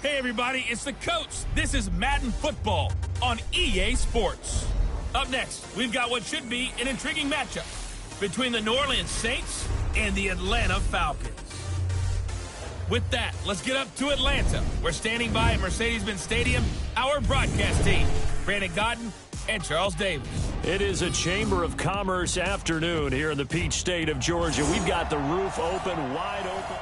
Hey everybody, it's the coach. This is Madden Football on EA Sports. Up next, we've got what should be an intriguing matchup between the New Orleans Saints and the Atlanta Falcons. With that, let's get up to Atlanta. We're standing by at Mercedes-Benz Stadium, our broadcast team, Brandon Godden and Charles Davis. It is a Chamber of Commerce afternoon here in the Peach State of Georgia. We've got the roof open, wide open.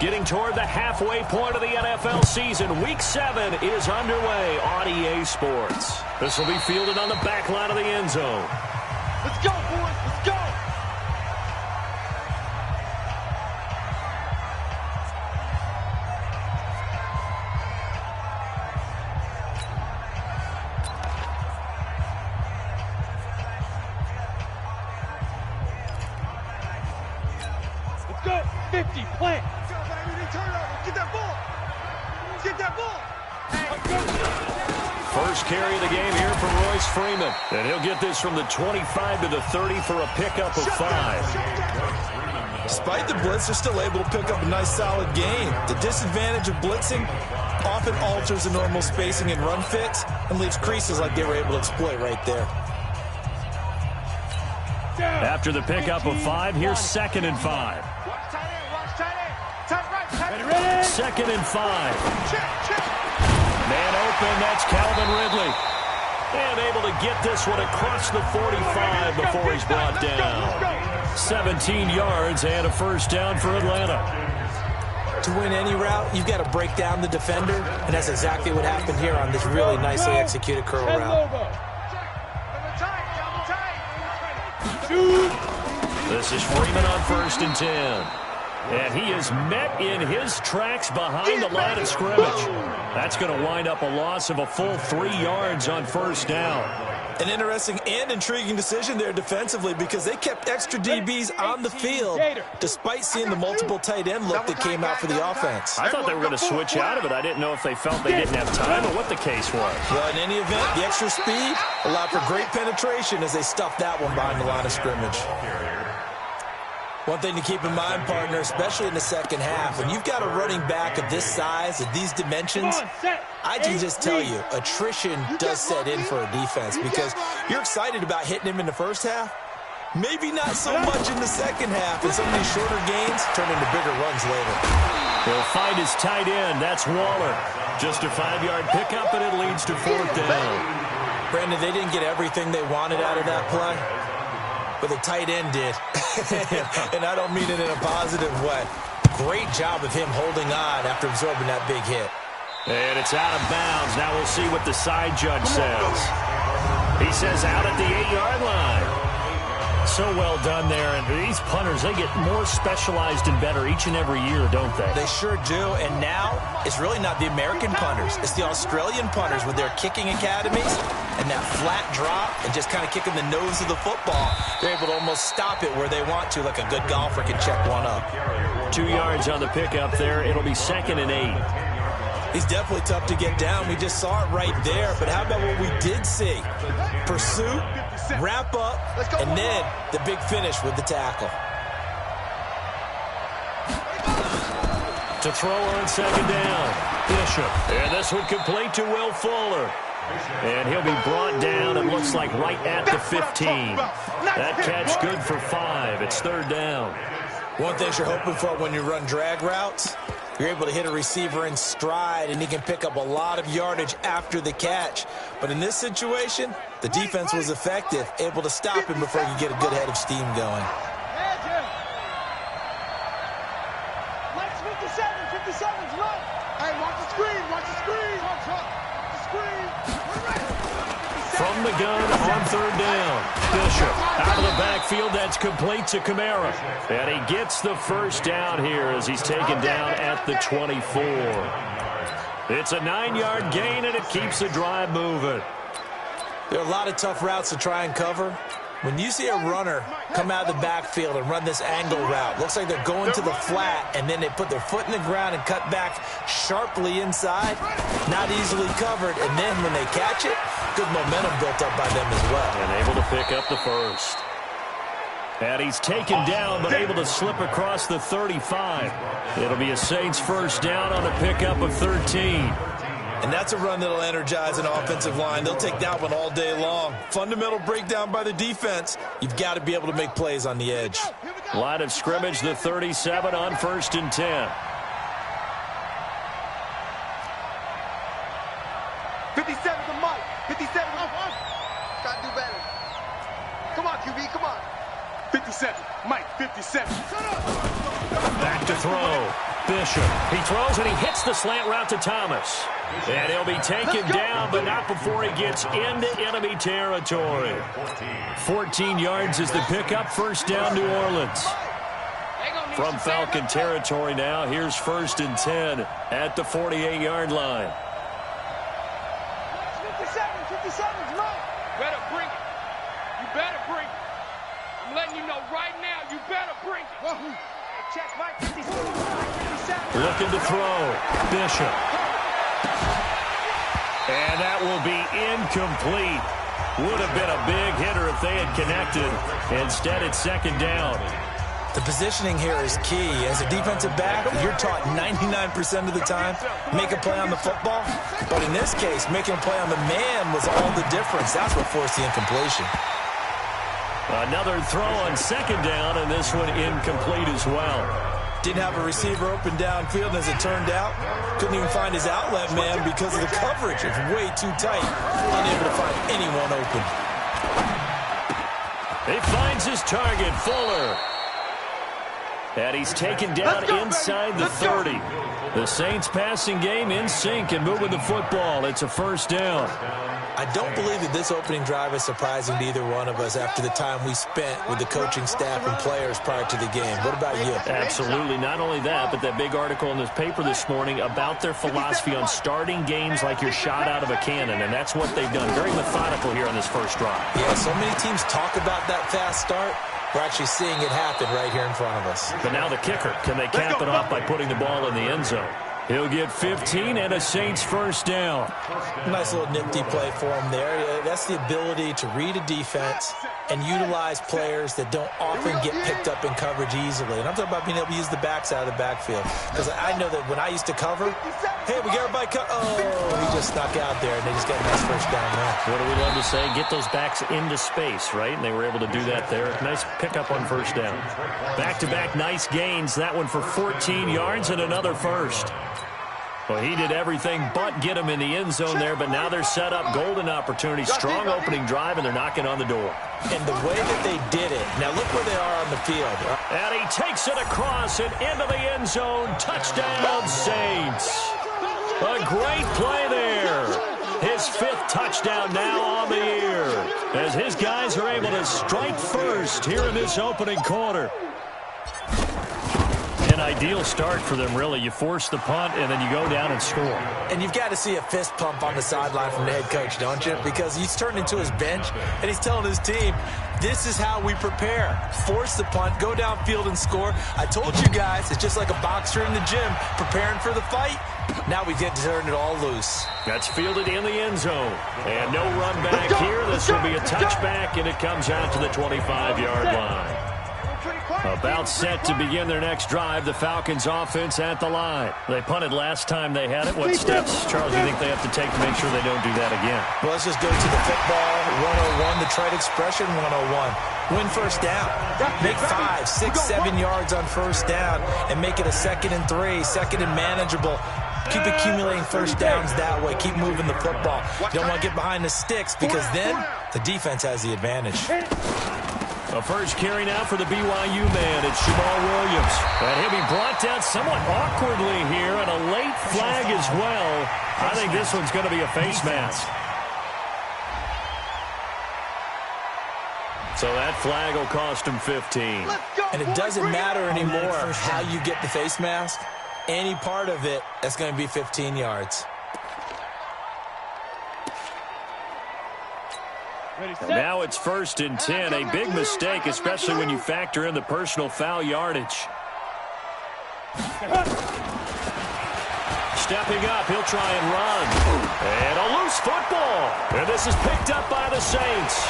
Getting toward the halfway point of the NFL season, Week 7 is underway on EA Sports. This will be fielded on the back line of the end zone. Let's go, boys. Let's go. Let's go. 50, plant. Get that ball! Get that ball! First carry of the game here for Royce Freeman. And he'll get this from the 25 to the 30 for a pickup of 5. Despite the blitz, they're still able to pick up a nice, solid gain. The disadvantage of blitzing often alters the normal spacing and run fits and leaves creases like they were able to exploit right there. After the pickup of 5, here's 2nd and 5. Second and 5. Man open, that's Calvin Ridley. And able to get this one across the 45 before he's brought down. 17 yards and a first down for Atlanta. To win any route, you've got to break down the defender, and that's exactly what happened here on this really nicely executed curl route. This is Freeman on 1st and 10. And he is met in his tracks behind the line of scrimmage. That's going to wind up a loss of a full 3 yards on first down. An interesting and intriguing decision there defensively because they kept extra DBs on the field despite seeing the multiple tight end look that came out for the offense. I thought they were going to switch out of it. I didn't know if they felt they didn't have time or what the case was. Well, in any event, the extra speed allowed for great penetration as they stuffed that one behind the line of scrimmage. One thing to keep in mind, partner, especially in the second half, when you've got a running back of this size, of these dimensions, I can just tell you, attrition does set in for a defense because you're excited about hitting him in the first half. Maybe not so much in the second half, and some of these shorter gains turn into bigger runs later. He'll find his tight end. That's Waller. Just a 5-yard pickup, and it leads to 4th down. Brandon, they didn't get everything they wanted out of that play, but the tight end did. And I don't mean it in a positive way. Great job of him holding on after absorbing that big hit. And it's out of bounds. Now we'll see what the side judge says. He says out at the 8-yard line. So well done there. And these punters, they get more specialized and better each and every year, don't they? They sure do. And now it's really not the American punters. It's the Australian punters with their kicking academies and that flat drop and just kind of kicking the nose of the football. They're able to almost stop it where they want to, like a good golfer can check one up. 2 yards on the pickup there. It'll be 2nd and 8. He's definitely tough to get down. We just saw it right there. But how about what we did see? Pursuit, wrap up, and then the big finish with the tackle. To throw on 2nd down, Bishop. And this one complete to Will Fuller. And he'll be brought down, it looks like, right at the 15. That catch good for 5. It's 3rd down. One thing you're hoping for when you run drag routes, you're able to hit a receiver in stride, and he can pick up a lot of yardage after the catch. But in this situation, the defense was effective, able to stop him before he could get a good head of steam going. Let's 57's run. Hey, watch the screen, watch the screen. The screen. From the gun on 3rd down. Bishop out of the backfield. That's complete to Kamara. And he gets the first down here as he's taken down at the 24. It's a 9-yard gain, and it keeps the drive moving. There are a lot of tough routes to try and cover, When you see a runner come out of the backfield and run this angle route, looks like they're going to the flat, and then they put their foot in the ground and cut back sharply inside, not easily covered, and then when they catch it, good momentum built up by them as well. And able to pick up the first. And he's taken down, but able to slip across the 35. It'll be a Saints first down on a pickup of 13. And that's a run that'll energize an offensive line. They'll take that one all day long. Fundamental breakdown by the defense. You've got to be able to make plays on the edge. Line of scrimmage, the 37 on 1st and 10. 57 to Mike. 57. Got to do better. Come on, QB, come on. 57. Mike, 57. Back to throw. Bishop. He throws and he hits the slant route to Thomas. And he'll be taken down, but not before he gets into enemy territory. 14 yards is the pickup. First down, New Orleans. From Falcon territory now, here's 1st and 10 at the 48-yard line. 57's right. Better bring it. You better bring it. I'm letting you know right now, you better bring it. Check Mike 57. Looking to throw. Bishop. And that will be incomplete. Would have been a big hitter if they had connected. Instead, it's 2nd down. The positioning here is key. As a defensive back, you're taught 99% of the time, make a play on the football. But in this case, making a play on the man was all the difference. That's what forced the incompletion. Another throw on 2nd down, and this one incomplete as well. Didn't have a receiver open downfield, and as it turned out, couldn't even find his outlet man because of the coverage. It's way too tight. Unable to find anyone open. He finds his target, Fuller. And he's taken down inside the 30. The Saints passing game in sync and moving the football. It's a first down. I don't believe that this opening drive is surprising to either one of us after the time we spent with the coaching staff and players prior to the game. What about you? Absolutely. Not only that, but that big article in this paper this morning about their philosophy on starting games like you're shot out of a cannon, and that's what they've done. Very methodical here on this first drive. Yeah, so many teams talk about that fast start. We're actually seeing it happen right here in front of us. But now the kicker. Can they cap it off by putting the ball in the end zone? He'll get 15 and a Saints first down. Nice little nifty play for him there. That's the ability to read a defense and utilize players that don't often get picked up in coverage easily. And I'm talking about being able to use the backs out of the backfield. Because I know that when I used to cover, hey, we got everybody he just snuck out there, and they just got a nice first down there. What do we love to say? Get those backs into space, right? And they were able to do that there. Nice pickup on first down. Back-to-back nice gains. That one for 14 yards and another first. Well, he did everything but get him in the end zone there, but now they're set up. Golden opportunity, strong opening drive, and they're knocking on the door. And the way that they did it, now look where they are on the field. And he takes it across and into the end zone. Touchdown, Saints. A great play there. His 5th touchdown now on the year, as his guys are able to strike first here in this opening quarter. An ideal start for them, really. You force the punt, and then you go down and score. And you've got to see a fist pump on the sideline from the head coach, don't you? Because he's turned into his bench, and he's telling his team, this is how we prepare. Force the punt, go downfield and score. I told you guys, it's just like a boxer in the gym preparing for the fight. Now we get to turn it all loose. That's fielded in the end zone. And no run back here. This will be a touchback, and it comes out to the 25-yard line. About set to begin their next drive. The Falcons offense at the line. They punted last time they had it. What steps, Charles, do you think they have to take to make sure they don't do that again? Well, let's just go to the football 101, the trite expression 101. Win first down. Make 5, 6, 7 yards on first down and make it a 2nd and 3, 2nd and manageable. Keep accumulating first downs that way. Keep moving the football. You don't want to get behind the sticks because then the defense has the advantage. A first carry now for the BYU man. It's Jamal Williams. And he'll be brought down somewhat awkwardly here, and a late flag as well. I think this one's going to be a face mask. So that flag will cost him 15. And it doesn't matter anymore how you get the face mask. Any part of it, that's going to be 15 yards. And now it's 1st and 10. A big mistake, especially when you factor in the personal foul yardage. Stepping up, he'll try and run. And a loose football. And this is picked up by the Saints.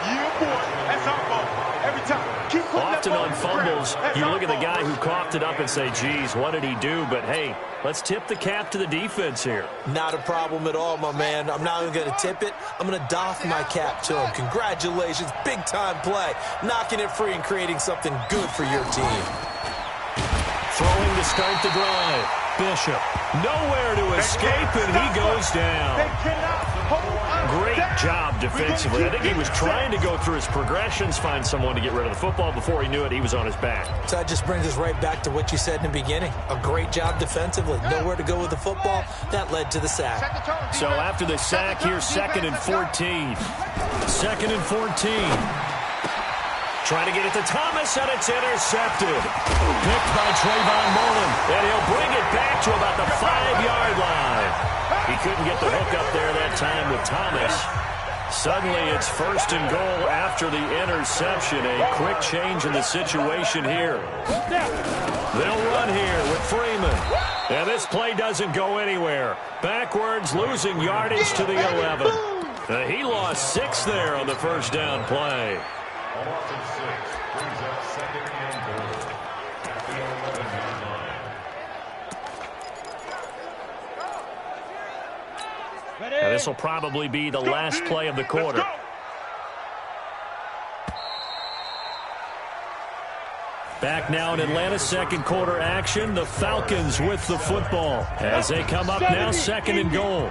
Yeah, boy. That's our ball. Every time. Keep putting Often that ball on in the fumbles, ground. you That's look at our the guy ball. who coughed it up and say, geez, what did he do? But, hey, let's tip the cap to the defense here. Not a problem at all, my man. I'm not even going to tip it. I'm going to doff my cap to him. Congratulations. Big-time play. Knocking it free and creating something good for your team. Throwing to start the drive. Bishop. Nowhere to escape, and he goes down. They cannot hold us Great down. job defensively. I think he was trying to go through his progressions, find someone to get rid of the football. Before he knew it, he was on his back. So that just brings us right back to what you said in the beginning. A great job defensively. Nowhere to go with the football. That led to the sack. So after the sack, here's 2nd and 14. 2nd and 14. Trying to get it to Thomas, and it's intercepted. Picked by Trayvon Mullen, and he'll bring it back to about the 5-yard line. He couldn't get the hook up there that time with Thomas. Suddenly, it's 1st and goal after the interception. A quick change in the situation here. They'll run here with Freeman. And this play doesn't go anywhere. Backwards, losing yardage to the 11. He lost 6 there on the first down play. And this will probably be the last play of the quarter. Back now in Atlanta's second quarter action. The Falcons with the football as they come up now 2nd and goal.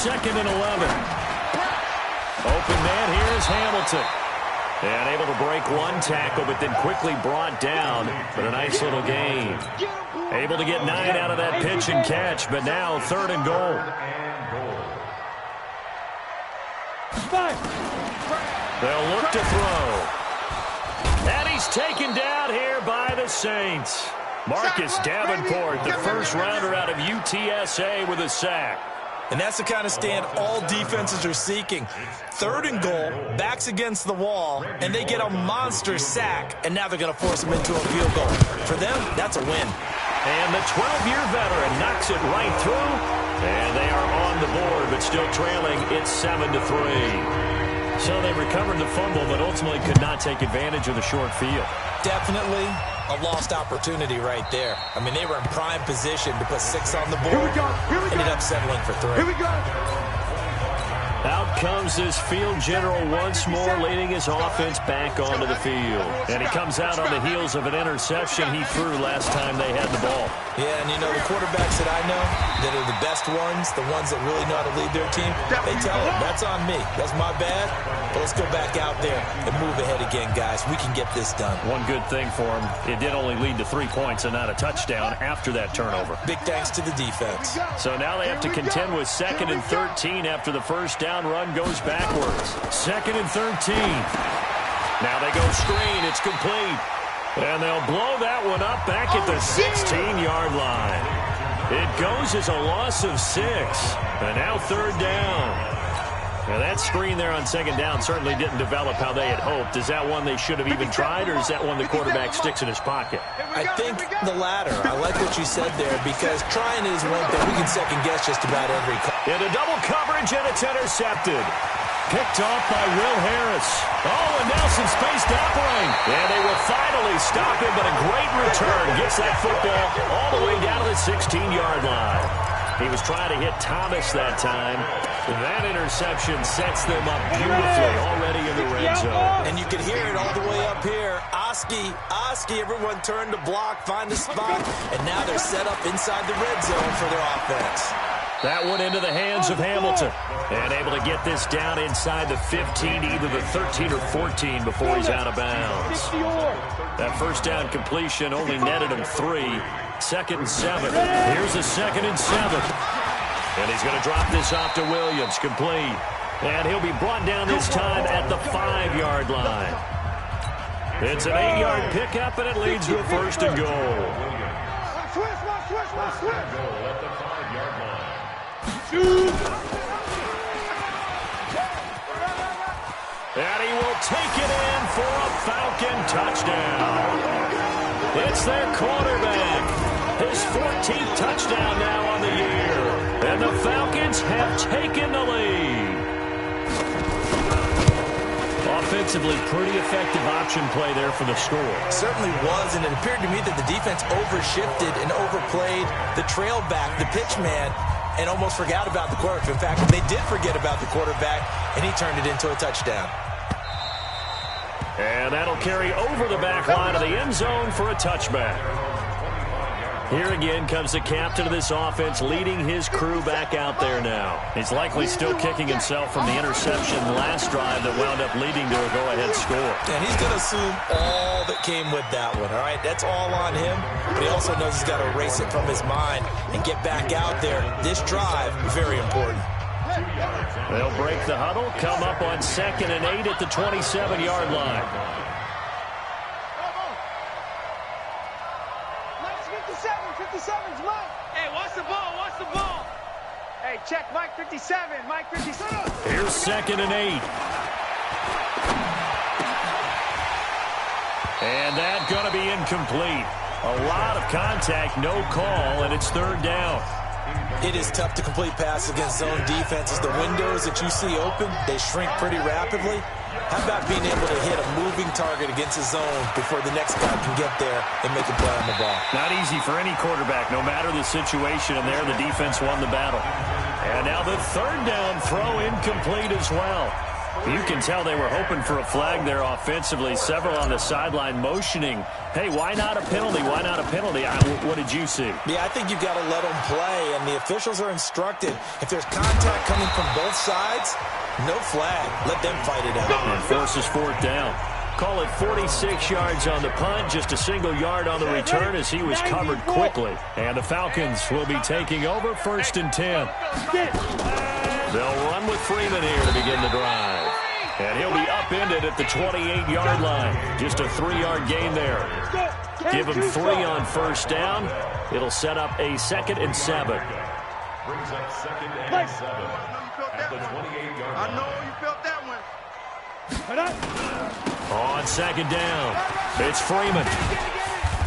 2nd and 11. Open man, here's Hamilton. And able to break one tackle, but then quickly brought down. But a nice little gain. Able to get 9 out of that pitch and catch, but now 3rd and goal. They'll look to throw. And he's taken down here by the Saints. Marcus Davenport, the first rounder out of UTSA with a sack. And that's the kind of stand all defenses are seeking. 3rd and goal, backs against the wall, and they get a monster sack, and now they're going to force them into a field goal. For them, that's a win. And the 12-year veteran knocks it right through, and they are on the board, but still trailing. It's 7-3. So they recovered the fumble, but ultimately could not take advantage of the short field. Definitely a lost opportunity right there. I mean, they were in prime position to put 6 on the board. Here we go. Ended up settling for 3. Here we go. Out comes this field general once more, leading his offense back onto the field. And he comes out on the heels of an interception he threw last time they had the ball. Yeah, and you know, the quarterbacks that I know that are the best ones, the ones that really know how to lead their team, they tell them, that's on me. That's my bad. But let's go back out there and move ahead again, guys. We can get this done. One good thing for him, it did only lead to 3 points and not a touchdown after that turnover. Big thanks to the defense. So now they have to contend with 2nd and 13 after the first down run goes backwards. 2nd and 13. Now they go screen. It's complete. And they'll blow that one up back at the 16-yard line. It goes as a loss of 6. And now 3rd down. Now that screen there on 2nd down certainly didn't develop how they had hoped. Is that one they should have even tried, or is that one the quarterback sticks in his pocket? I think the latter. I like what you said there, because trying is one thing. We can second-guess just about every call. Into double coverage, and it's intercepted. Picked off by Will Harris. Oh, and now some space to operate. And they will finally stop him, but a great return. Gets that football all the way down to the 16-yard line. He was trying to hit Thomas that time. That interception sets them up beautifully already in the red zone. And you can hear it all the way up here. Oski, everyone turned to block, find a spot, and now they're set up inside the red zone for their offense. That one into the hands of Hamilton. And able to get this down inside the 15, either the 13 or 14 before he's out of bounds. That first down completion only netted him 3. 2nd and 7. Here's a 2nd and 7. And he's going to drop this off to Williams. Complete. And he'll be brought down this time at the 5-yard line. It's an 8-yard pickup, and it leads to a 1st and goal. And he will take it in for a Falcon touchdown. It's their quarterback. His 14th touchdown now on the year. And the Falcons have taken the lead. Offensively, pretty effective option play there for the score. Certainly was, and it appeared to me that the defense overshifted and overplayed the trail back, the pitch man, and almost forgot about the quarterback. In fact, they did forget about the quarterback, and he turned it into a touchdown. And that'll carry over the back line of the end zone for a touchback. Here again comes the captain of this offense, leading his crew back out there now. He's likely still kicking himself from the interception last drive that wound up leading to a go-ahead score. And he's going to assume all that came with that one, all right? That's all on him, but he also knows he's got to erase it from his mind and get back out there. This drive, very important. They'll break the huddle, come up on 2nd and 8 at the 27-yard line. 57's Mike. Hey, watch the ball, watch the ball. Hey, check Mike 57, Mike 57. Here's 2nd and 8. And that's going to be incomplete. A lot of contact, no call, and it's 3rd down. It is tough to complete passes against zone defenses. The windows that you see open, they shrink pretty rapidly. How about being able to hit a moving target against a zone before the next guy can get there and make a play on the ball? Not easy for any quarterback, no matter the situation, and there the defense won the battle. And now the 3rd down throw incomplete as well. You can tell they were hoping for a flag there offensively. Several on the sideline motioning, hey, why not a penalty? Why not a penalty? What did you see? Yeah, I think you've got to let them play, and the officials are instructed. If there's contact coming from both sides, no flag. Let them fight it out. And forces 4th down. Call it 46 yards on the punt, just a single yard on the return as he was covered quickly. And the Falcons will be taking over 1st and 10. They'll run with Freeman here to begin the drive. And he'll be upended at the 28-yard line. Just a 3-yard gain there. Give him 3 on 1st down. It'll set up a 2nd and 7. Brings up 2nd and 7 at the 28-yard line. I know you felt that one. On 2nd down, it's Freeman.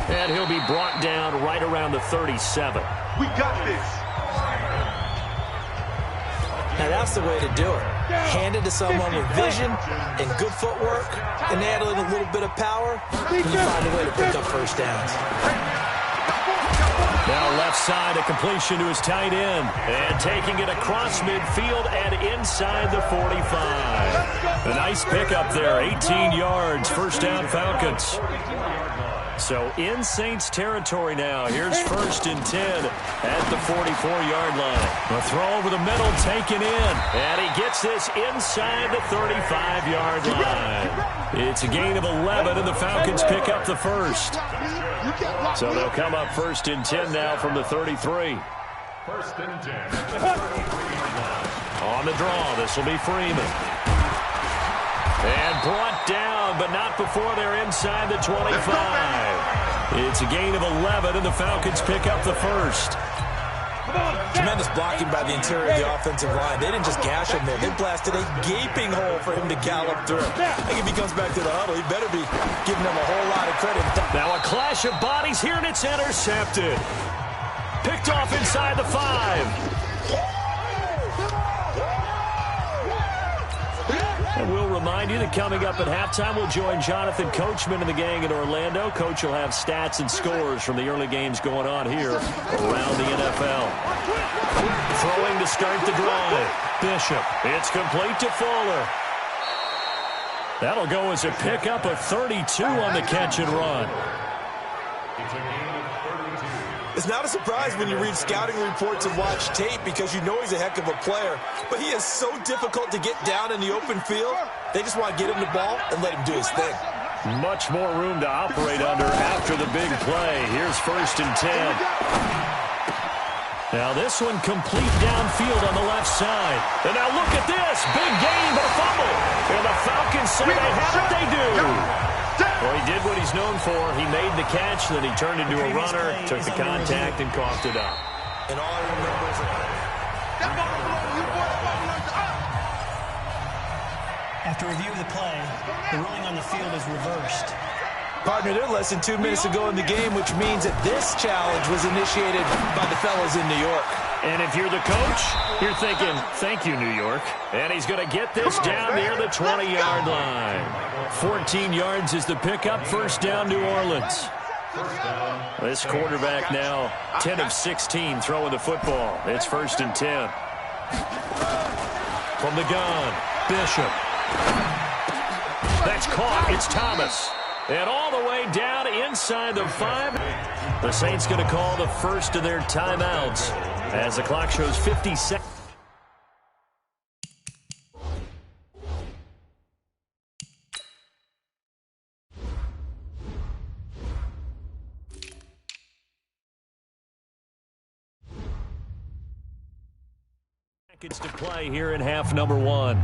And he'll be brought down right around the 37. We got this. Now, that's the way to do it. Hand it to someone with vision and good footwork, and add in a little bit of power, and you find a way to pick up 1st downs. Now left side, a completion to his tight end. And taking it across midfield and inside the 45. A nice pickup there, 18 yards, 1st down Falcons. So in Saints territory now. Here's 1st and 10 at the 44-yard line. A throw over the middle taken in. And he gets this inside the 35-yard line. It's a gain of 11, and the Falcons pick up the 1st. So they'll come up 1st and 10 now from the 33. 1st and 10. On the draw, this will be Freeman. And brought down, but not before they're inside the 25. It's a gain of 11, and the Falcons pick up the 1st. Tremendous blocking by the interior of the offensive line. They didn't just gash him there. They blasted a gaping hole for him to gallop through. I think if he comes back to the huddle, he better be giving them a whole lot of credit. Now a clash of bodies here, and it's intercepted. Picked off inside the 5. And we'll remind you that coming up at halftime, we'll join Jonathan Coachman and the gang in Orlando. Coach will have stats and scores from the early games going on here around the NFL. Throwing to start the drive. Bishop. It's complete to Fuller. That'll go as a pickup of 32 on the catch and run. It's not a surprise when you read scouting reports and watch tape because you know he's a heck of a player. But he is so difficult to get down in the open field. They just want to get him the ball and let him do his thing. Much more room to operate under after the big play. Here's 1st and 10. Now this one complete downfield on the left side. And now look at this. Big gain, but a fumble. And the Falcons say they have it. They do. Well, he did what he's known for. He made the catch, then he turned into a runner, took the contact, and coughed it up. And all I remember is after review of the play, the ruling on the field is reversed. partner, they're less than 2 minutes to go in the game, which means that this challenge was initiated by the fellas in New York. And if you're the coach, you're thinking, thank you, New York. And he's going to get this down near the 20-yard line. 14 yards is the pickup. First down, New Orleans. This quarterback now 10 of 16 throwing the football. It's 1st and 10. From the gun, Bishop. That's caught. It's Thomas. And all the way down inside the 5. The Saints going to call the first of their timeouts as the clock shows 50 seconds. Seconds to play here in half number 1.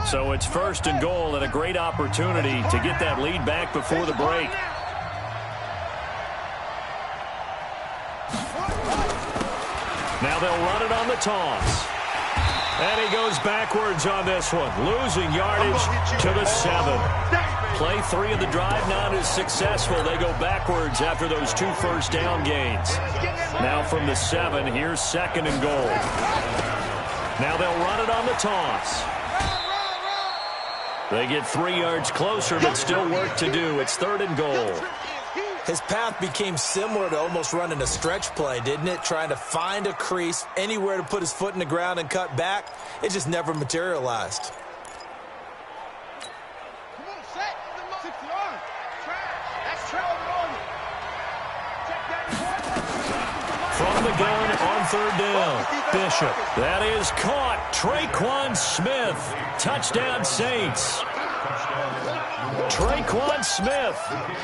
So it's 1st and goal and a great opportunity to get that lead back before the break. Now they'll run it on the toss. And he goes backwards on this one, losing yardage to the 7. Play 3 of the drive not as successful. They go backwards after those 2 first down gains. Now from the 7, here's 2nd and goal. Now they'll run it on the toss. They get 3 yards closer, but still work to do. It's 3rd and goal. His path became similar to almost running a stretch play, didn't it? Trying to find a crease, anywhere to put his foot in the ground and cut back. It just never materialized. From the gun on 3rd down, Bishop. That is caught. Traquan Smith. Touchdown, Saints. Traquan Smith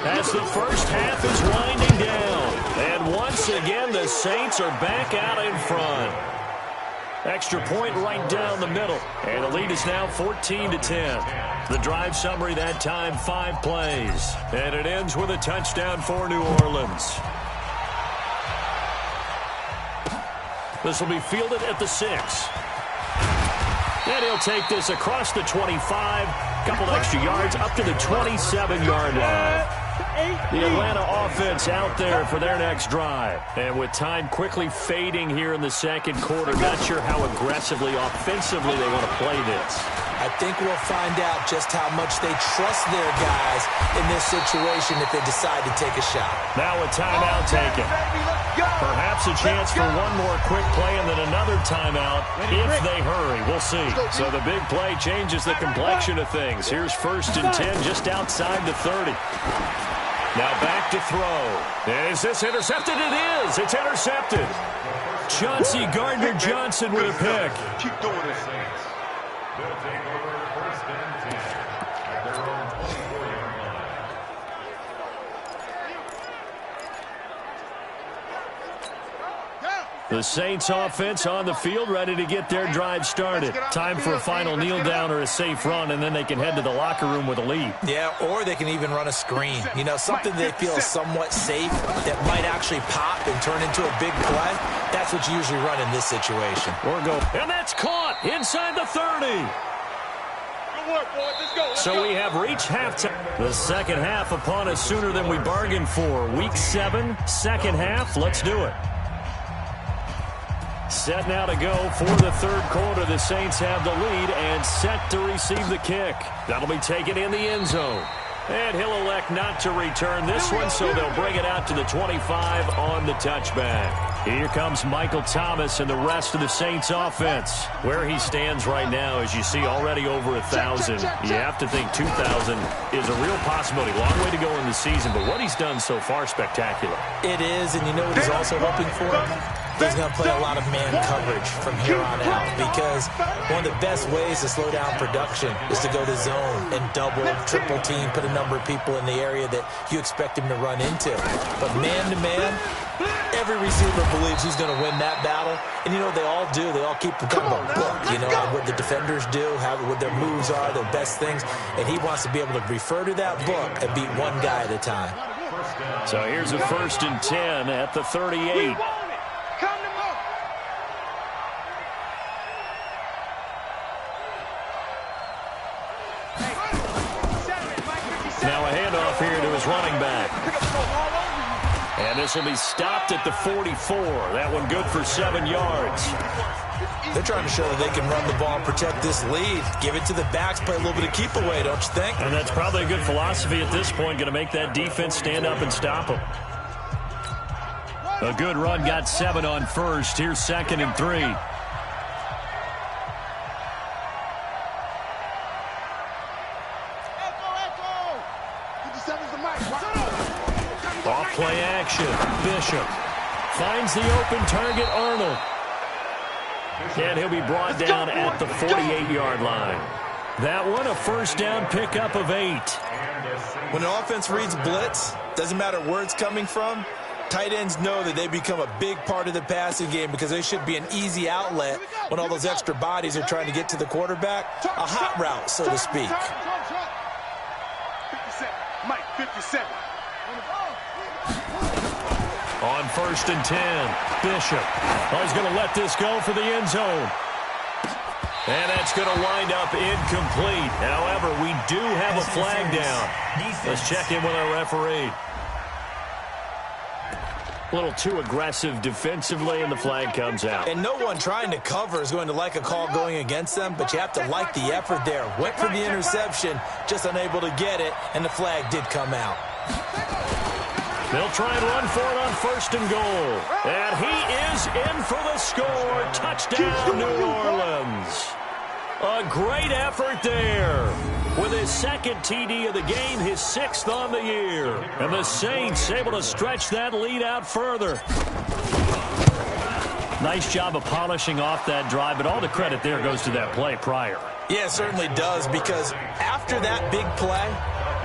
as the first half is winding down. And once again, the Saints are back out in front. Extra point right down the middle. And the lead is now 14-10. The drive summary that time, 5 plays. And it ends with a touchdown for New Orleans. This will be fielded at the 6. And he'll take this across the 25. Couple extra yards up to the 27-yard line. The Atlanta offense out there for their next drive. And with time quickly fading here in the 2nd quarter, not sure how aggressively, offensively they want to play this. I think we'll find out just how much they trust their guys in this situation if they decide to take a shot. Now a timeout taken. Perhaps a chance for one more quick play and then another timeout if they hurry. We'll see. So the big play changes the complexion of things. Here's 1st and 10 just outside the 30. Now back to throw. Is this intercepted? It is. It's intercepted. Chauncey Gardner-Johnson with a pick. Keep doing this. They'll take over 1st and 10 at their own 24-yard line. The Saints offense on the field, ready to get their drive started. Time for a final kneel down or a safe run, and then they can head to the locker room with a lead. Yeah, or they can even run a screen. You know, something they feel is somewhat safe that might actually pop and turn into a big play. That's what you usually run in this situation. Or go. And that's caught inside the 30. Good work, boys. Let's go. So we have reached halftime. The 2nd half upon us sooner than we bargained for. Week 7, 2nd half. Let's do it. Set now to go for the 3rd quarter. The Saints have the lead and set to receive the kick. That'll be taken in the end zone. And he'll elect not to return this one, so they'll bring it out to the 25 on the touchback. Here comes Michael Thomas and the rest of the Saints offense. Where he stands right now, as you see, already over 1,000. You have to think 2,000 is a real possibility. Long way to go in the season, but what he's done so far, spectacular. It is, and you know what he's also hoping for? he's going to play a lot of man coverage from here on out because one of the best ways to slow down production is to go to zone and double, triple team, put a number of people in the area that you expect him to run into. But man-to-man, every receiver believes he's going to win that battle. And, you know, they all do. They all keep kind of a book, you know, what the defenders do, what their moves are, their best things. And he wants to be able to refer to that book and beat one guy at a time. So here's a 1st and 10 at the 38. Now a handoff here to his running back. And this will be stopped at the 44. That one good for 7 yards. They're trying to show that they can run the ball and protect this lead. Give it to the backs, play a little bit of keep away, don't you think? And that's probably a good philosophy at this point, going to make that defense stand up and stop them. A good run, got 7 on first. Here's 2nd and 3. Off play action. Bishop finds the open target, Arnold. And he'll be brought down at the 48-yard line. That one, a 1st down pickup of 8. When an offense reads blitz, doesn't matter where it's coming from, tight ends know that they become a big part of the passing game because they should be an easy outlet when all those extra bodies are trying to get to the quarterback. A hot route, so to speak. 57. Mike, 57. On 1st and 10, Bishop. Oh, he's going to let this go for the end zone. And that's going to wind up incomplete. However, we do have a flag down. Let's check in with our referee. A little too aggressive defensively, and the flag comes out. And no one trying to cover is going to like a call going against them, but you have to like the effort there. Went for the interception, just unable to get it, and the flag did come out. They'll try and run for it on 1st and goal. And he is in for the score. Touchdown, New Orleans. A great effort there. With his 2nd TD of the game, his 6th on the year. And the Saints able to stretch that lead out further. Nice job of polishing off that drive, but all the credit there goes to that play prior. Yeah, it certainly does, because after that big play,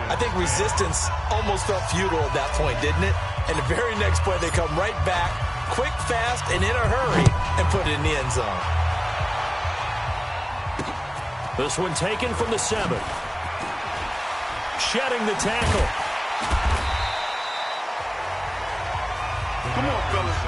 I think resistance almost felt futile at that point, didn't it? And the very next play, they come right back, quick, fast, and in a hurry, and put it in the end zone. This one taken from the 7. Shedding the tackle. Come on, fellas.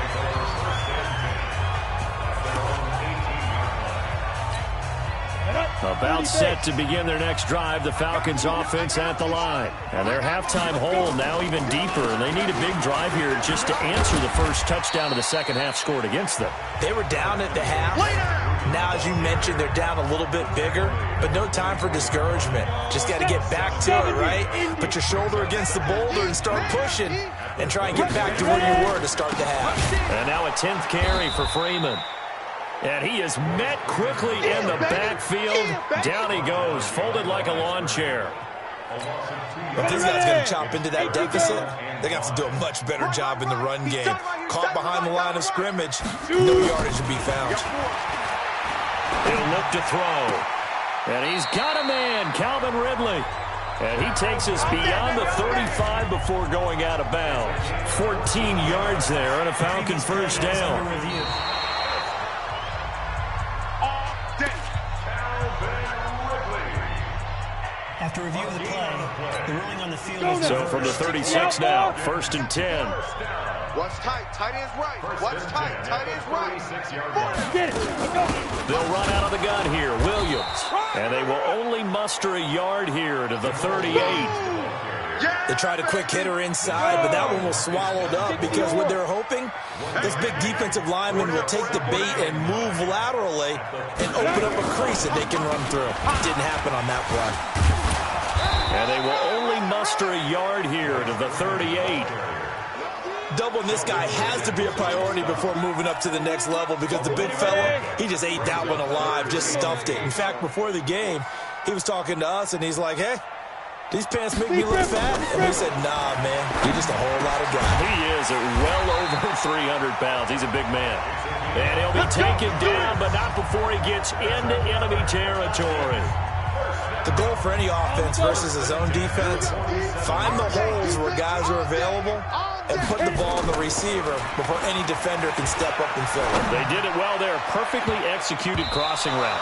About set to begin their next drive, the Falcons offense at the line. And their halftime hole now even deeper, and they need a big drive here just to answer the first touchdown of the second half scored against them. They were down at the half. Now, as you mentioned, they're down a little bit bigger, but no time for discouragement. Just got to get back to it, right? Put your shoulder against the boulder and start pushing and try and get back to where you were to start the half. And now a 10th carry for Freeman. And he is met quickly in the backfield. Down he goes, folded like a lawn chair. If these guys going to chop into that deficit, they got to do a much better job in the run game. Caught behind the line of scrimmage, no yardage to be found. He'll look to throw. And he's got a man, Calvin Ridley. And he takes us beyond the 35 before going out of bounds. 14 yards there and a Falcon 1st down. After review of the play, the ruling on the field is... So from the 36 now, 1st and 10. Watch tight. Tight end's right. Watch tight. Tight end's right. Get it. They'll run out of the gun here, Williams. And they will only muster a yard here to the 38. They tried a quick hitter inside, but that one was swallowed up because what they're hoping, this big defensive lineman will take the bait and move laterally and open up a crease that they can run through. Didn't happen on that play. And they will only muster a yard here to the 38. Doubling this guy has to be a priority before moving up to the next level because the big fella, he just ate that one alive, just stuffed it. In fact, before the game, he was talking to us, and he's like, hey, These pants make me look fat. And we said, nah, man, you're just a whole lot of guy. He is at well over 300 pounds. He's a big man. And he'll be taken down, but not before he gets into enemy territory. The goal for any offense versus his own defense, find the holes where guys are available and put the ball in the receiver before any defender can step up and fill it. They did it well there. Perfectly executed crossing route.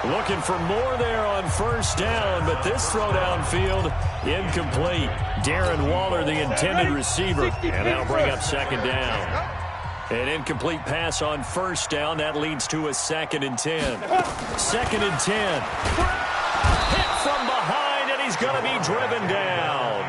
Looking for more there on first down, but this throw downfield, incomplete. Darren Waller, the intended receiver, and that'll bring up second down. An incomplete pass on first down. That leads to a 2nd and 10. 2nd and 10. Hit from behind, and he's going to be driven down.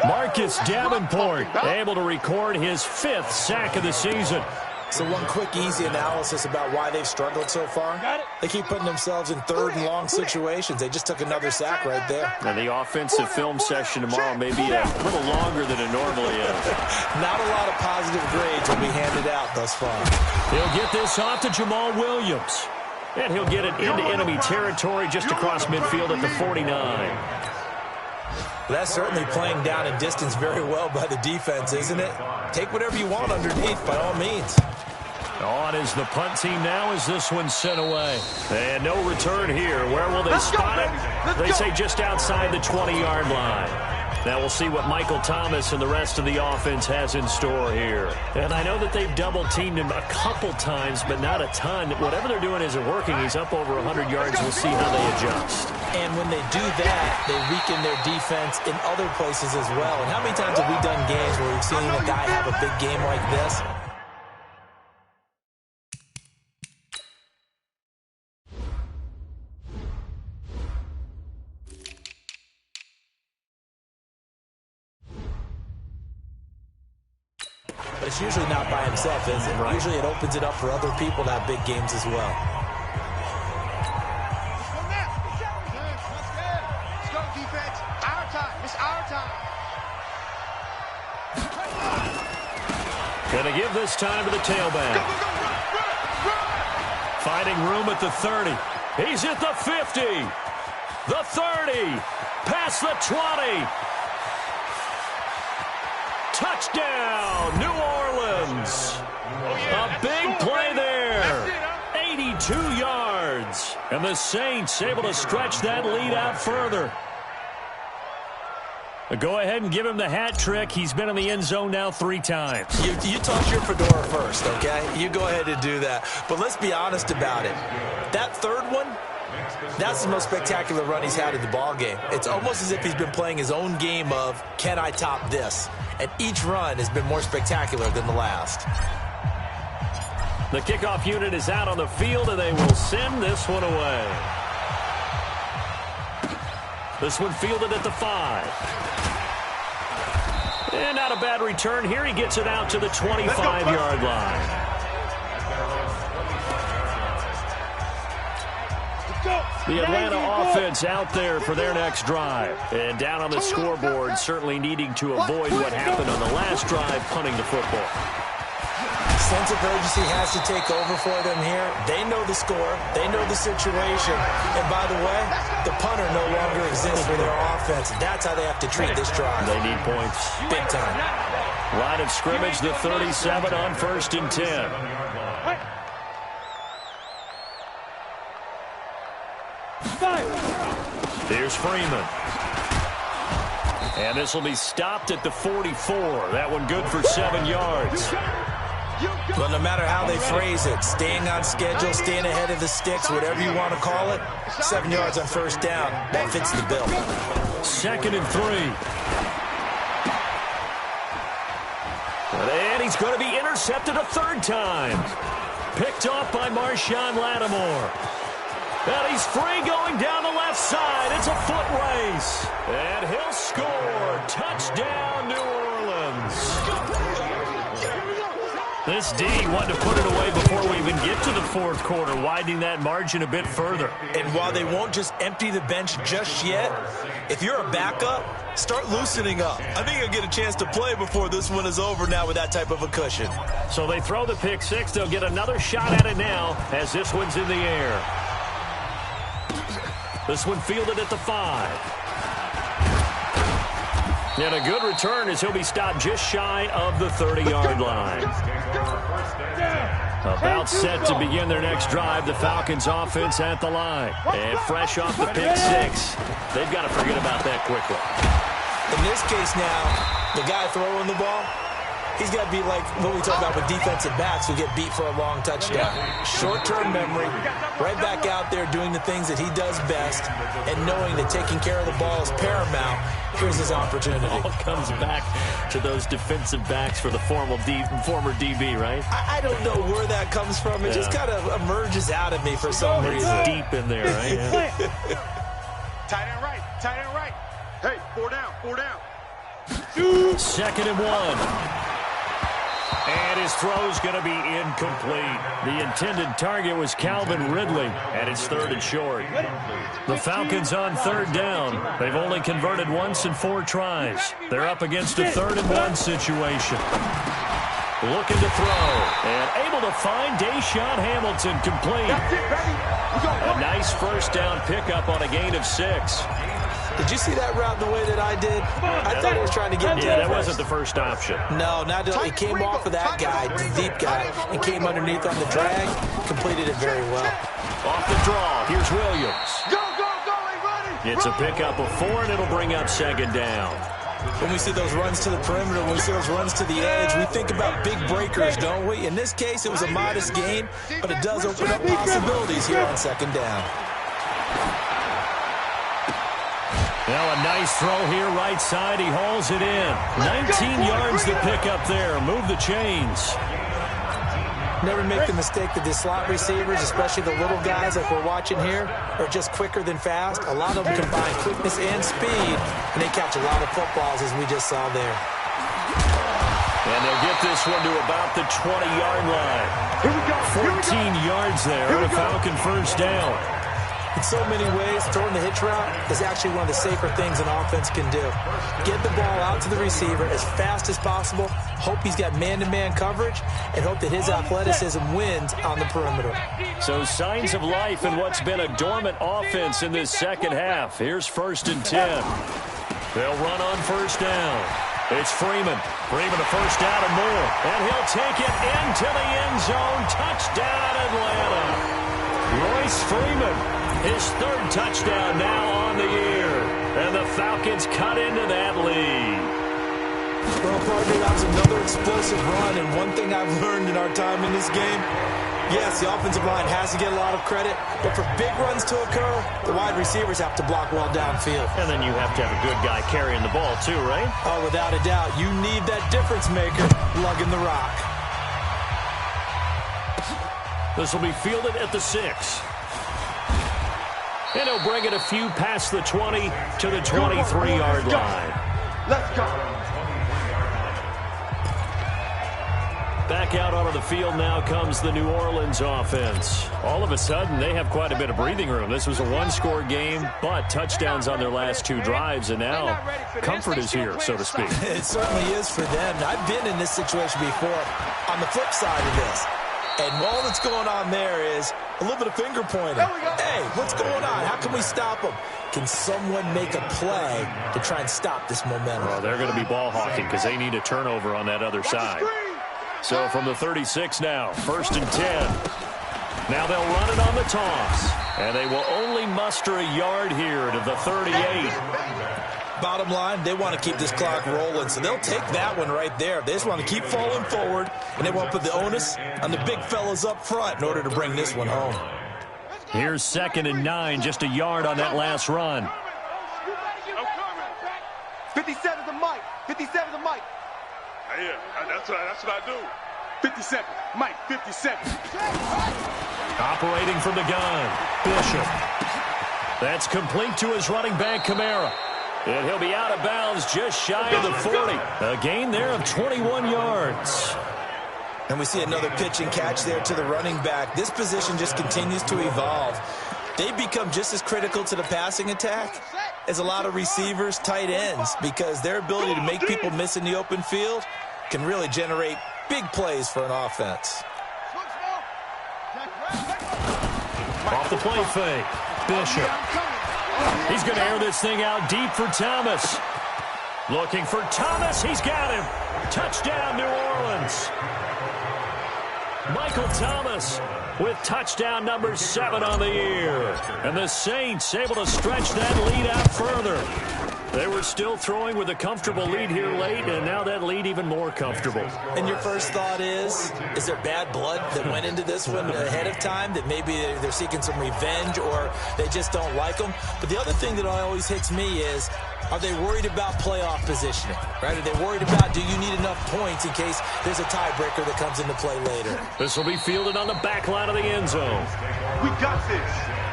Marcus Davenport able to record his 5th sack of the season. So one quick, easy analysis about why they've struggled so far. They keep putting themselves in 3rd and long situations. They just took another sack right there. And the offensive film session tomorrow may be a little longer than it normally is. Not a lot of positive grades will be handed out thus far. He'll get this off to Jamal Williams. And he'll get it into enemy territory just across midfield at the 49. That's certainly playing down in distance very well by the defense, isn't it? Take whatever you want underneath, by all means. On is the punt team now as this one's sent away. And no return here. Where will they spot it? They say just outside the 20-yard line. Now we'll see what Michael Thomas and the rest of the offense has in store here. And I know that they've double-teamed him a couple times, but not a ton. Whatever they're doing isn't working. He's up over 100 yards. We'll see how they adjust. And when they do that, they weaken their defense in other places as well. And how many times have we done games where we've seen a guy have a big game like this? But it's usually not by himself, is it? Right. Usually it opens it up for other people to have big games as well. Let's go, defense. Our time. It's our time. Gonna give this time to the tailback. Go, go, run. Finding room at the 30. He's at the 50. The 30. Past the 20. Touchdown, New Orleans. A big play there. 82 yards. And the Saints able to stretch that lead out further. Go ahead and give him the hat trick. He's been in the end zone now 3 times. You toss your fedora first, okay? You go ahead and do that. But let's be honest about it. That third one, that's the most spectacular run he's had in the ballgame. It's almost as if he's been playing his own game of, can I top this? And each run has been more spectacular than the last. The kickoff unit is out on the field, and they will send this one away. This one fielded at the 5. And not a bad return here. He gets it out to the 25-yard line. The Atlanta offense out there for their next drive. And down on the scoreboard, certainly needing to avoid what happened on the last drive, punting the football. Sense of urgency has to take over for them here. They know the score. They know the situation. And by the way, the punter no longer exists for their offense. That's how they have to treat this drive. They need points. Big time. Line of scrimmage, the 37 on 1st and 10. Here's Freeman. And this will be stopped at the 44. That one good for 7 yards. But no matter how they phrase it, staying on schedule, staying ahead of the sticks, whatever you want to call it, 7 yards on first down, that fits the bill. 2nd and 3. And he's going to be intercepted a 3rd time. Picked off by Marshawn Lattimore. And he's free going down the left side. It's a foot race. And he'll score. Touchdown, New Orleans. This D wanted to put it away before we even get to the 4th quarter, widening that margin a bit further. And while they won't just empty the bench just yet, if you're a backup, start loosening up. I think you'll get a chance to play before this one is over now with that type of a cushion. So they throw the pick 6. They'll get another shot at it now as this one's in the air. This one fielded at the 5. And a good return as he'll be stopped just shy of the 30-yard line. About set to begin their next drive, the Falcons offense at the line. And fresh off the pick six, they've got to forget about that quickly. In this case now, the guy throwing the ball, he's got to be like what we talk about with defensive backs who get beat for a long touchdown. Short-term memory, right back out there doing the things that he does best, and knowing that taking care of the ball is paramount. Here's his opportunity. It all comes back to those defensive backs for the former DB, right? I don't know where that comes from. It just kind of emerges out of me for some reason. Deep in there, right? Yeah. Tight end right, tight end right. Hey, 4 down, 4 down. 2nd and 1. And his throw's going to be incomplete. The intended target was Calvin Ridley, and it's 3rd and short. The Falcons on 3rd down. They've only converted once in 4 tries. They're up against a 3rd and 1 situation. Looking to throw, and able to find Deshaun Hamilton complete. A nice first down pickup on a gain of 6. Did you see that route the way that I did? I thought he was trying to get to that wasn't the first option. No, not until he came off of that guy, the deep guy, and came underneath on the drag, completed it very well. Off the draw, here's Williams. Go, go, go, everybody! It's a pickup of 4, and it'll bring up 2nd down. When we see those runs to the perimeter, when we see those runs to the edge, we think about big breakers, don't we? In this case, it was a modest gain, but it does open up possibilities here on 2nd down. Now a nice throw here, right side. He hauls it in. 19 yards to pick up there. Move the chains. Never make the mistake that the slot receivers, especially the little guys like we're watching here, are just quicker than fast. A lot of them combine quickness and speed, and they catch a lot of footballs, as we just saw there. And they'll get this one to about the 20-yard line. 14 yards there, and a Falcon first down. In so many ways, throwing the hitch route is actually one of the safer things an offense can do. Get the ball out to the receiver as fast as possible, hope he's got man-to-man coverage, and hope that his athleticism wins on the perimeter. So signs of life in what's been a dormant offense in this second half. Here's 1st and 10. They'll run on 1st down. It's Freeman. Freeman a first down and more. And he'll take it into the end zone. Touchdown, Atlanta. Royce Freeman. His 3rd touchdown now on the year. And the Falcons cut into that lead. Well, partner, that was another explosive run. And one thing I've learned in our time in this game, yes, the offensive line has to get a lot of credit. But for big runs to occur, the wide receivers have to block well downfield. And then you have to have a good guy carrying the ball too, right? Oh, without a doubt. You need that difference maker lugging the rock. This will be fielded at the 6. And he'll bring it a few past the 20 to the 23-yard line. Let's go. Back out onto the field now comes the New Orleans offense. All of a sudden, they have quite a bit of breathing room. This was a 1-score game, but touchdowns on their last 2 drives, and now comfort is here, so to speak. It certainly is for them. I've been in this situation before on the flip side of this. And all that's going on there is a little bit of finger pointing. Hey, what's going on? How can we stop them? Can someone make a play to try and stop this momentum? Well, they're going to be ball hawking because they need a turnover on that other side. So from the 36 now, 1st and 10. Now they'll run it on the toss. And they will only muster a yard here to the 38. Bottom line, they want to keep this clock rolling, so they'll take that one right there. They just want to keep falling forward, and they want to put the onus on the big fellas up front in order to bring this one home. Here's 2nd and 9, just a yard on that last run. 57 to Mike. 57 to Mike. Yeah, that's what I do. 57. Mike, 57. Operating from the gun, Bishop. That's complete to his running back, Kamara. And he'll be out of bounds just shy of the 40. A gain there of 21 yards. And we see another pitch and catch there to the running back. This position just continues to evolve. They become just as critical to the passing attack as a lot of receivers, tight ends, because their ability to make people miss in the open field can really generate big plays for an offense. Off the play fake, Bishop. He's going to air this thing out deep for Thomas. Looking for Thomas. He's got him. Touchdown, New Orleans. Michael Thomas with touchdown number 7 on the year. And the Saints able to stretch that lead out further. They were still throwing with a comfortable lead here late, and now that lead even more comfortable. And your first thought is there bad blood that went into this one ahead of time, that maybe they're seeking some revenge or they just don't like them? But the other thing that always hits me is, are they worried about playoff positioning, right? Are they worried about, do you need enough points in case there's a tiebreaker that comes into play later? This will be fielded on the back line of the end zone. We got this.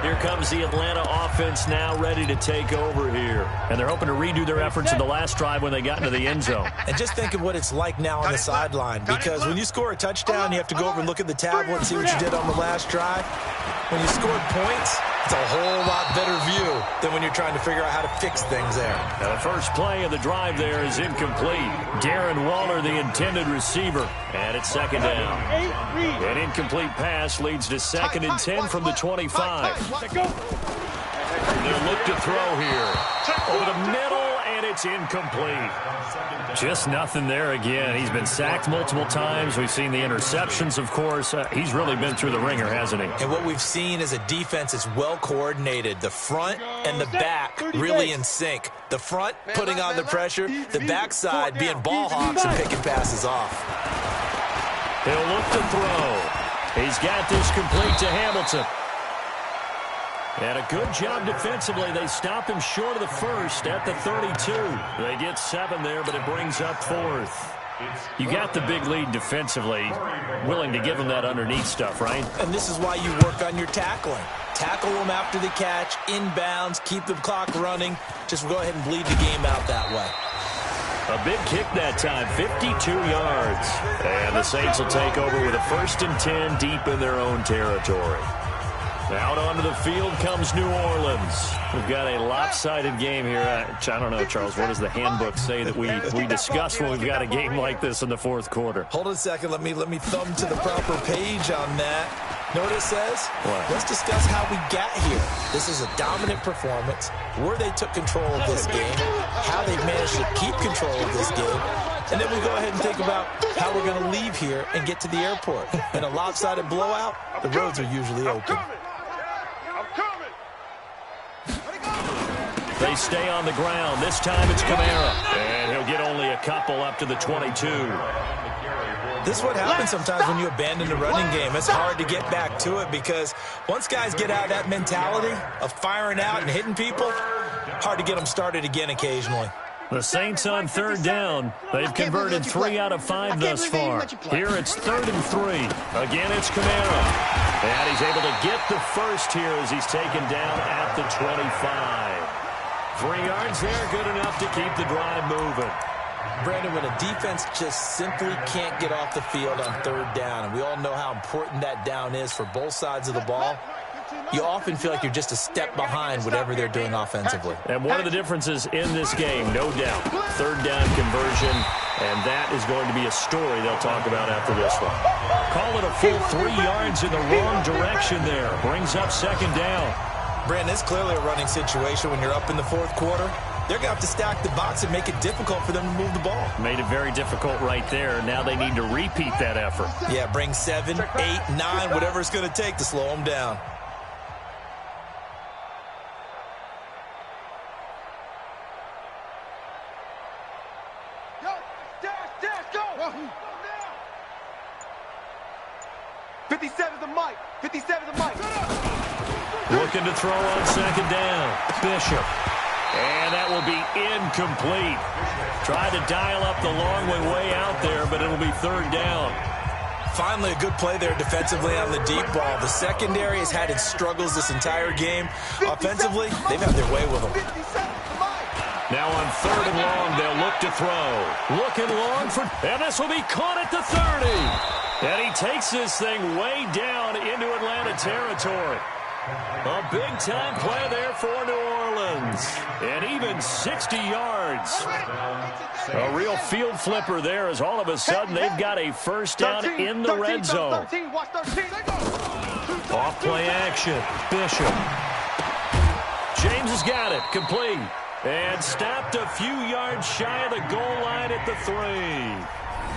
Here comes the Atlanta offense now ready to take over here. And they're hoping to redo their efforts in the last drive when they got into the end zone. And just think of what it's like now on the sideline, because when you score a touchdown, you have to go over and look at the tablet and see what you did on the last drive. When you scored points, it's a whole lot better view than when you're trying to figure out how to fix things there. Now the first play of the drive there is incomplete. Darren Waller, the intended receiver. And it's second down. An incomplete pass leads to 2nd and 10 from the 25. They'll look to throw here. Over the middle, and it's incomplete. Just nothing there again. He's been sacked multiple times. We've seen the interceptions, of course. He's really been through the ringer, hasn't he? And what we've seen is a defense that's well coordinated. The front and the back really in sync. The front putting on the pressure, the backside being ball hawks and picking passes off. He'll look to throw. He's got this complete to Hamilton. And a good job defensively. They stop him short of the first at the 32. They get 7 there, but it brings up 4th. You got the big lead defensively. Willing to give them that underneath stuff, right? And this is why you work on your tackling. Tackle them after the catch, inbounds, keep the clock running. Just go ahead and bleed the game out that way. A big kick that time, 52 yards. And the Saints will take over with a 1st and 10 deep in their own territory. Out onto the field comes New Orleans. We've got a lopsided game here. I don't know, Charles, what does the handbook say that we discuss when we've got a game like this in the 4th quarter? Hold on a second. Let me thumb to the proper page on that. Know what it says? What? Let's discuss how we got here. This is a dominant performance, where they took control of this game, how they managed to keep control of this game, and then we go ahead and think about how we're going to leave here and get to the airport. In a lopsided blowout, the roads are usually open. They stay on the ground. This time it's Kamara. And he'll get only a couple up to the 22. This is what happens sometimes when you abandon the running game. It's hard to get back to it because once guys get out of that mentality of firing out and hitting people, hard to get them started again occasionally. The Saints on 3rd down. They've converted 3 out of 5 thus far. Here it's 3rd and 3. Again, it's Kamara. And he's able to get the first here as he's taken down at the 25. 3 yards there, good enough to keep the drive moving. Brandon, when a defense just simply can't get off the field on 3rd down, and we all know how important that down is for both sides of the ball, you often feel like you're just a step behind whatever they're doing offensively. And one of the differences in this game, no doubt, 3rd down conversion, and that is going to be a story they'll talk about after this one. Call it a full 3 yards in the wrong direction there. Brings up 2nd down. Brandon, it's clearly a running situation when you're up in the 4th quarter. They're going to have to stack the box and make it difficult for them to move the ball. Made it very difficult right there. Now they need to repeat that effort. Yeah, bring 7, 8, 9, whatever it's going to take to slow them down. Yo, dash, go! 57 the mic. 57 the mic. Looking to throw on 2nd down. Bishop. And that will be incomplete. Tried to dial up the long way out there, but it'll be 3rd down. Finally, a good play there defensively on the deep ball. The secondary has had its struggles this entire game. Offensively, they've had their way with them. Now on 3rd and long, they'll look to throw. Looking long for, and this will be caught at the 30. And he takes this thing way down into Atlanta territory. A big-time play there for New Orleans. And even 60 yards. A real field flipper there as all of a sudden they've got a 1st down in the red zone. Off play action. Bishop. James has got it. Complete. And stopped a few yards shy of the goal line at the 3.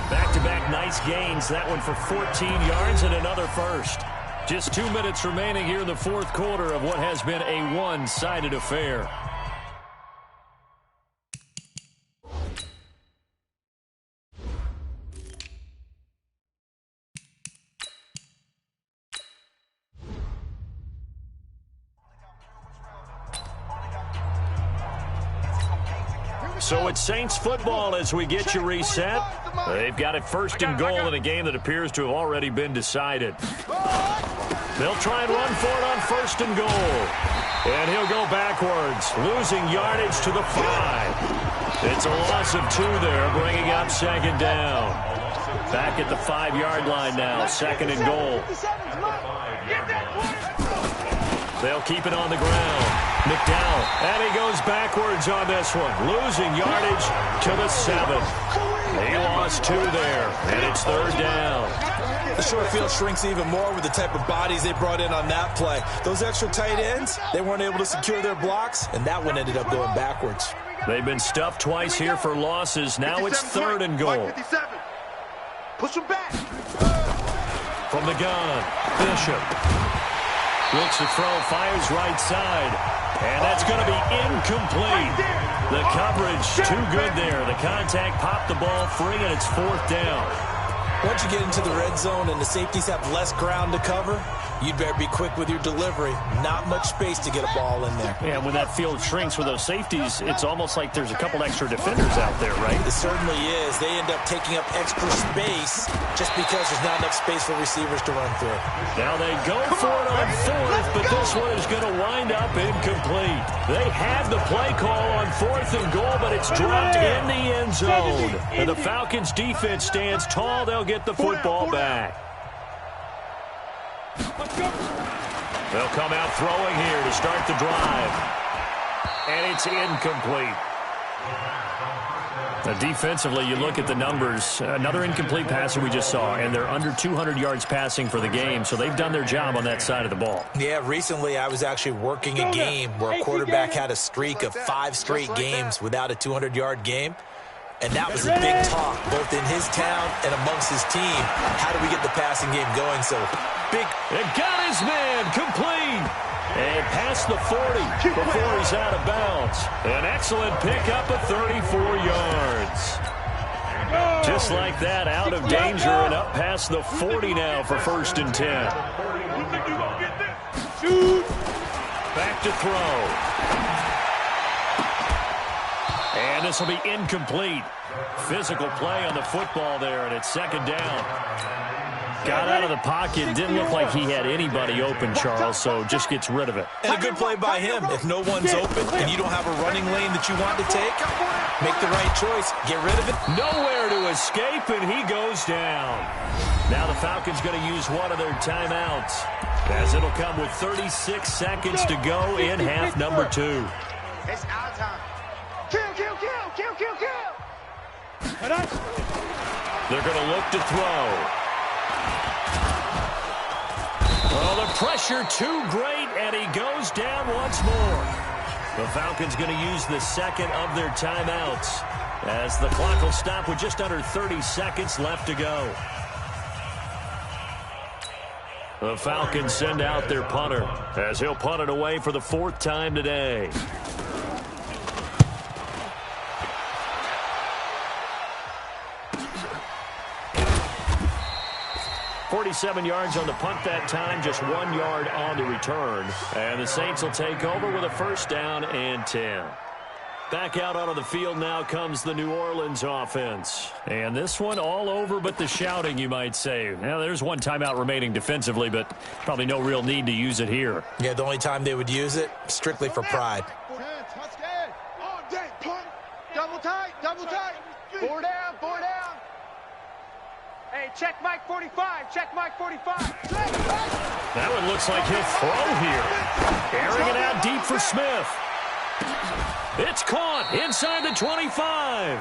Back-to-back nice gains. That one for 14 yards and another first. Just 2 minutes remaining here in the fourth quarter of what has been a one-sided affair. So it's Saints football as we get you reset. They've got it first and goal in a game that appears to have already been decided. They'll try and run for it on first and goal. And he'll go backwards, losing yardage to the 5. It's a loss of 2 there, bringing up second down. Back at the 5-yard line now, second and goal. They'll keep it on the ground. McDowell, and he goes backwards on this one, losing yardage to the 7. He lost 2 there, and it's third down. The short field shrinks even more with the type of bodies they brought in on that play. Those extra tight ends, they weren't able to secure their blocks, and that one ended up going backwards. They've been stuffed twice here for losses. Now it's third and goal. Push him back. From the gun, Bishop. Looks to throw, fires right side. And that's going to be incomplete. The coverage too good there. The contact popped the ball free, and it's fourth down. Once you get into the red zone and the safeties have less ground to cover, you'd better be quick with your delivery. Not much space to get a ball in there. Yeah, when that field shrinks with those safeties, it's almost like there's a couple extra defenders out there, right? It certainly is. They end up taking up extra space just because there's not enough space for receivers to run through. Now they go for it on fourth, but this one is going to wind up incomplete. They had the play call on fourth and goal, but it's dropped in the end zone. And the Falcons defense stands tall. They'll get the football back. They'll come out throwing here to start the drive. And it's incomplete. Now, defensively, you look at the numbers. Another incomplete passer we just saw, and they're under 200 yards passing for the game, so they've done their job on that side of the ball. Yeah, recently I was actually working a game where a quarterback had a streak of 5 straight games without a 200-yard game. And that was a big talk, both in his town and amongst his team. How do we get the passing game going? So big. It got his man complete. And past the 40 before he's out of bounds. An excellent pickup of 34 yards. Just like that, out of danger and up past the 40 now for first and 10. Back to throw. And this will be incomplete. Physical play on the football there, and it's second down. Got out of the pocket. Didn't look like he had anybody open, Charles, so just gets rid of it. And a good play by him. If no one's open and you don't have a running lane that you want to take, make the right choice. Get rid of it. Nowhere to escape, and he goes down. Now the Falcons going to use one of their timeouts, as it'll come with 36 seconds to go in half number 2. It's our time. Kill, kill, kill, kill, kill, kill. They're going to look to throw. Well, the pressure too great, and he goes down once more. The Falcons going to use the second of their timeouts, as the clock will stop with just under 30 seconds left to go. The Falcons send out their punter, as he'll punt it away for the 4th time today. 47 yards on the punt that time, just 1 yard on the return. And the Saints will take over with a first down and 10. Back out onto the field now comes the New Orleans offense. And this one all over but the shouting, you might say. Now, there's one timeout remaining defensively, but probably no real need to use it here. Yeah, the only time they would use it, strictly for pride. Double tight, double tight. 4 down, 4 down. Hey, check Mike 45, check Mike 45. That one looks like he'll throw here. Airing it out deep for Smith. It's caught inside the 25.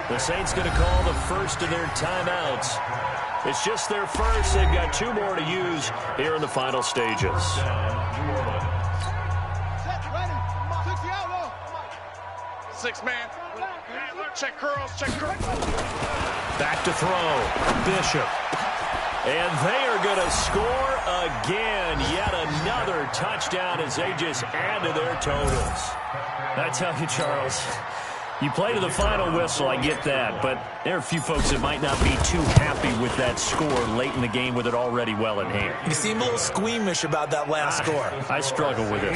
The Saints going to call the first of their timeouts. It's just their first. They've got 2 more to use here in the final stages. 6 man. Check curls, check curls. Back to throw. Bishop. And they are going to score again. Yet another touchdown as they just add to their totals. I tell you, Charles, you play to the final whistle, I get that, but there are a few folks that might not be too happy with that score late in the game with it already well in hand. You seem a little squeamish about that last score. I struggle with it.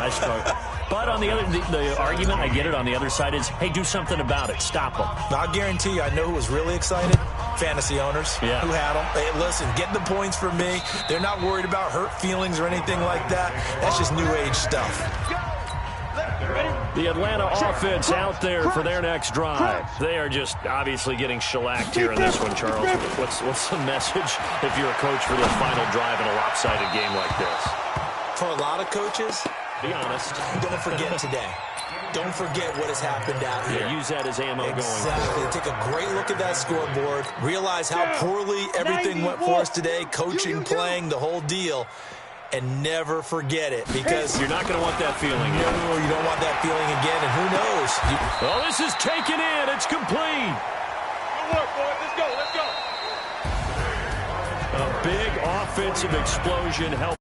I struggle. But on the other, the argument, I get it, on the other side is, hey, do something about it. Stop them. I'll guarantee you, I know who was really excited. Fantasy owners who had them. Hey, listen, get the points for me. They're not worried about hurt feelings or anything like that. That's just new age stuff. The Atlanta offense out there for their next drive. They are just obviously getting shellacked here in this one, Charles. What's the message if you're a coach for the final drive in a lopsided game like this? For a lot of coaches, be honest. Don't forget today. Don't forget what has happened out here. Yeah, use that as ammo going forward. Take a great look at that scoreboard. Realize how poorly everything went for us today. Coaching, playing, the whole deal. And never forget it, because you're not going to want that feeling again. No, you don't want that feeling again, and who knows? Well, this is taken in. It's complete. Good work, boys. Let's go. A big offensive explosion helped